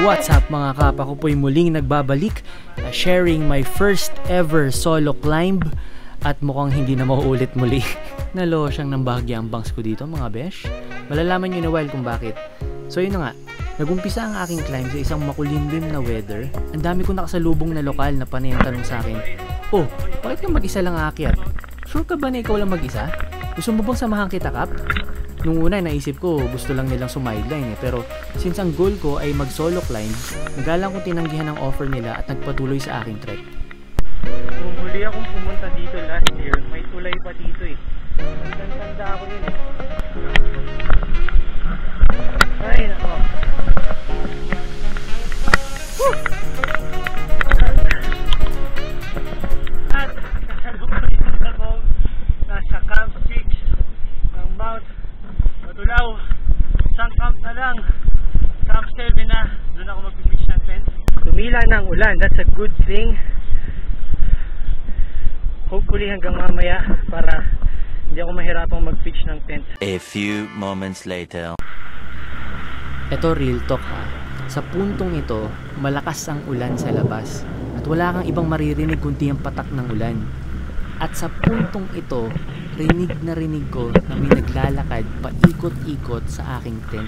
What's up mga kap? Ako po'y muling nagbabalik, sharing my first ever solo climb at mukhang hindi na mauulit muli. Nalo siyang nang bahagya ang bangs ko dito mga besh. Malalaman nyo na while kung bakit. So yun na nga, nagumpisa ang aking climb sa isang makulimlim na weather. Ang dami ko nakasalubong na lokal na panay ang tanong sa akin, "Oh, bakit ka mag-isa lang aakyat? Sure ka ba na ikaw lang mag-isa? Gusto mo bang samahan kita, Kap?" Nung una naisip ko gusto lang nilang sumideline pero since ang goal ko ay mag-solo climb, nagalang kong tinanggihan ang offer nila at nagpatuloy sa aking trek. Nung huli akong pumunta dito last year, may tulay pa dito eh. Tanda ako yun eh. Ay nako. At kasalukuyan ako nasa Camp 6 ng Mount Matulaw. Isang camp na lang. Camp 7 na. Doon ako mag-pitch ng tent. Tumila ng ulan. That's a good thing. Hopefully hanggang mamaya para hindi ako mahirapang mag-pitch ng tent. A few moments later. Ito real talk ha. Sa puntong ito, malakas ang ulan sa labas at wala kang ibang maririnig kundi ang patak ng ulan. At sa puntong ito, rinig na rinig ko na may naglalakad paikot-ikot sa aking tent.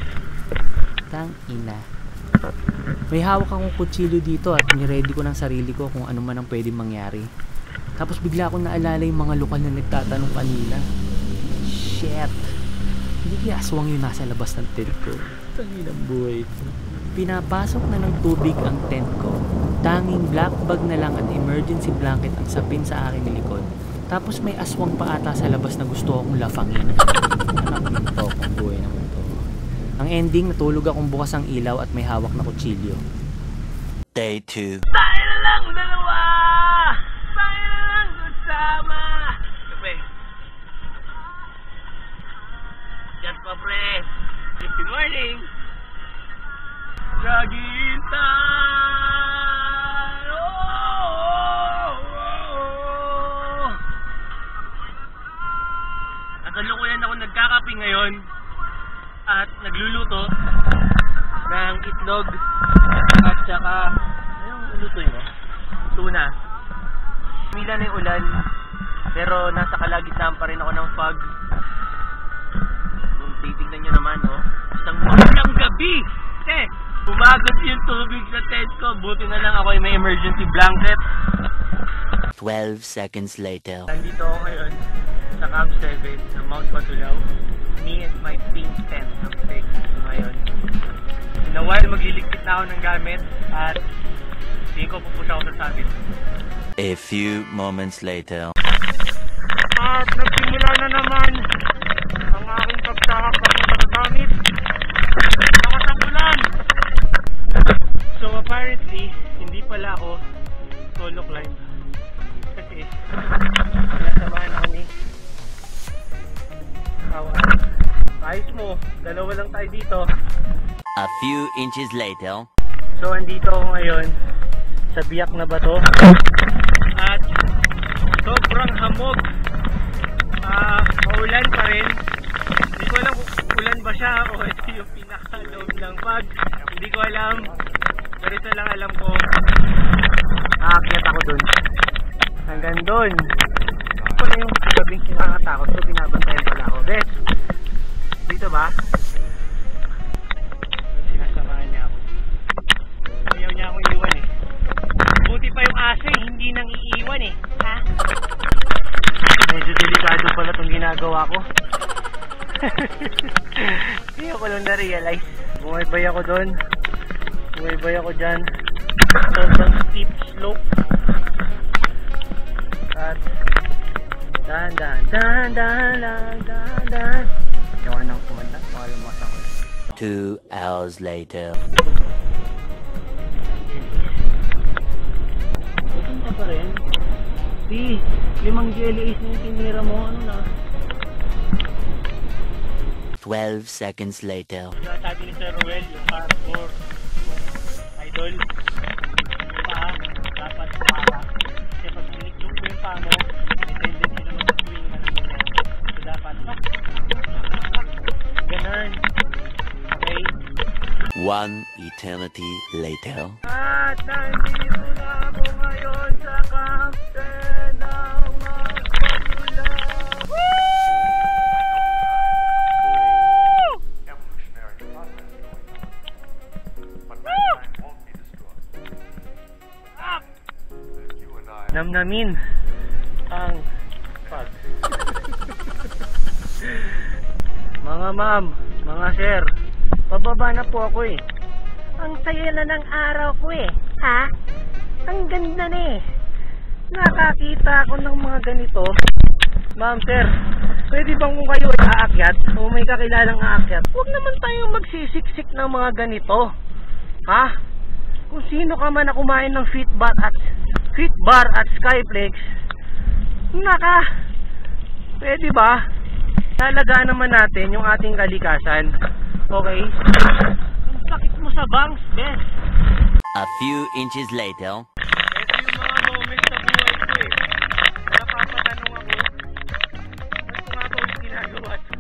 Tang ina. May hawak akong kutsilyo dito at niready ko ng sarili ko kung ano man ang pwedeng mangyari. Tapos bigla akong naalala yung mga lokal na nagtatanong kanina. Shit! Hindi kaya aswang yung nasa labas ng tent ko. Tanginang buhay ito. Pinapasok na ng tubig ang tent ko. Tanging black bag na lang at emergency blanket ang sapin sa aking likod. Tapos may aswang pa ata sa labas na gusto akong lafangin. Anak nito, kung buhay naman to. Ang ending, natulog akong bukas ang ilaw at may hawak na kutsilyo. Day 2. Tayo na lang dalawa! Tayo na lang kasama! Kape. Yan pa pre. Good morning! Jogging time! Kasalukuyan ako nagkakape ngayon at nagluluto ng itlog at saka anong lutuin mo? Tuna. Mila na yung ulan pero nasa kalagitnaan pa rin ako ng fog. Kung titignan nyo naman isang magandang gabi umagot yung tubig sa tent ko. Buti na lang ako ay may emergency blanket. 12 seconds later. Nandito ako ngayon sa Camp 7 ng Mount Matulaw. Me and my pink tent ng peg ngayon. In a while, magliligpit na ako ng gamit at hindi ko pupush ako sa sabit. A few moments later. At nagsimula na naman ang aking pagsahak papunta sa gamit. Lakas ang ulan! So apparently, hindi pala ako solo climb. Kasi nasamahan ako ni ayos mo, dalawa lang tayo dito. A few inches later. So andito ako ngayon sa biyak na bato at sobrang hamog. Maulan pa rin. Hindi ko alam kung ulan ba siya o ito yung pinakaloob ng bag. Hindi ko alam. Pero ito lang alam ko, aakyat ako dun hanggang dun. Ito pala yung gabing kinakatakot ko. Binabantayan pala ako. Bes, dito ba? Sinasamahan niya ako. Ayaw niya akong iiwan eh. Buti pa yung aso eh, hindi nang iiwan eh. Ha? Medyo delikado pala itong ginagawa ko. Hindi ko lang na-realize. Bumaybay ako doon. Bumaybay ako dyan. Sobrang steep slope. At dahan. Yawan ng kumanda. Makalumas ako. 2 hours later. Pupunta pa rin. Si, 5 jelly is na yung tinira mo. Ano na? 12 seconds later. Sabi ni Sir Ruel, yung hardcore idol, yung paa, dapat paa. Kasi pag sinikyung ko yung paa mo, may tendency na mag-swing na naman yan. So dapat, ganun. Okay? 1 One eternity later. At nandito na ako ngayon sa Captain ng Magpagulang. Evolutionary process going on. But mankind won't be destroyed. If you and I Namnamin ang pag. Mga ma'am, mga sir, pababa na po ako eh. Ang saya na ng araw ko eh. Ha? Ang ganda na eh. Nakakita ako ng mga ganito. Ma'am, sir, pwede bang kung kayo ay aakyat o may kakilalang aakyat, huwag naman tayong magsisiksik ng mga ganito. Ha? Kung sino ka man na kumain ng Fit Bar at Skyflex, pwede ba? Talagaan naman natin yung ating kalikasan. Okay? Ang sakit mo sa bangs, bes. A few inches later. Ito yung mga moments sa buhay ko eh. Napapatanong ako, ba't ko nga ba ulit ginagawa ito?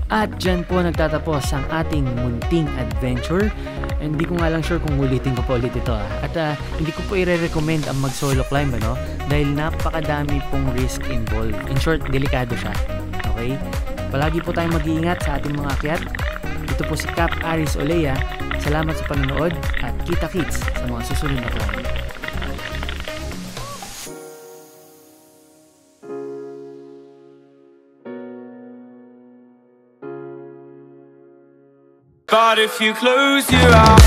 At dyan po nagtatapos ang ating munting adventure. And hindi ko nga lang sure kung ulitin ko pa ulit ito. At hindi ko po i-recommend ang mag-solo climb, ano? Dahil napakadami pong risk involved. In short, delikado siya. Okay? Palagi po tayong mag-iingat sa ating mga akyat. Ito po si Cap Aris Olea. Salamat sa panonood at kita-kits sa mga susunod na climb. But if you close your eyes